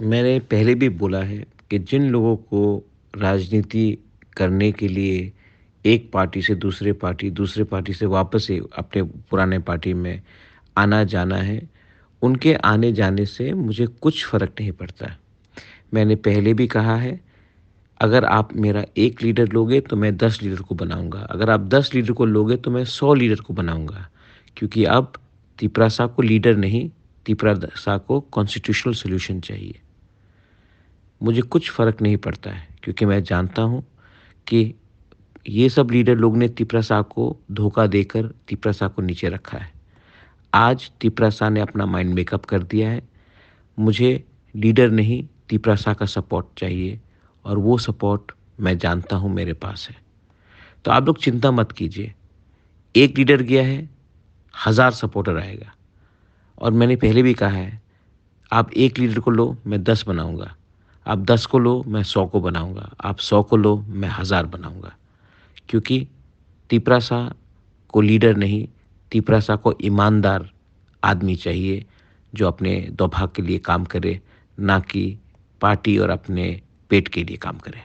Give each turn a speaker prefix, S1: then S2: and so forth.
S1: मैंने पहले भी बोला है कि जिन लोगों को राजनीति करने के लिए एक पार्टी से दूसरे पार्टी से वापस से अपने पुराने पार्टी में आना-जाना है, उनके आने-जाने से मुझे कुछ फ़र्क नहीं पड़ता। मैंने पहले भी कहा है, अगर आप मेरा 1 लीडर लोगे तो मैं 10 लीडर को बनाऊँगा। अगर आप 10 लीडर को लोगे तो मैं 100 लीडर को बनाऊँगा। क्योंकि अब तिपरासा को लीडर नहीं, तिपरासा को कॉन्स्टिट्यूशनल सॉल्यूशन चाहिए। मुझे कुछ फ़र्क नहीं पड़ता है क्योंकि मैं जानता हूँ कि ये सब लीडर लोग ने तिपरासा को धोखा देकर तिपरासा को नीचे रखा है। आज तिपरासा ने अपना माइंड मेकअप कर दिया है। मुझे लीडर नहीं, तिपरासा का सपोर्ट चाहिए और वो सपोर्ट मैं जानता हूँ मेरे पास है। तो आप लोग चिंता मत कीजिए। एक लीडर गया है, 1000 सपोर्टर आएगा और मैंने पहले भी कहा है, आप 1 लीडर को लो, मैं 10 बनाऊँगा। आप 10 को लो, मैं 100 को बनाऊँगा। आप 100 को लो, मैं 1000 बनाऊँगा। क्योंकि तिपरासा को लीडर नहीं, तिपरासा को ईमानदार आदमी चाहिए, जो अपने दोभाग के लिए काम करे, ना कि पार्टी और अपने पेट के लिए काम करे।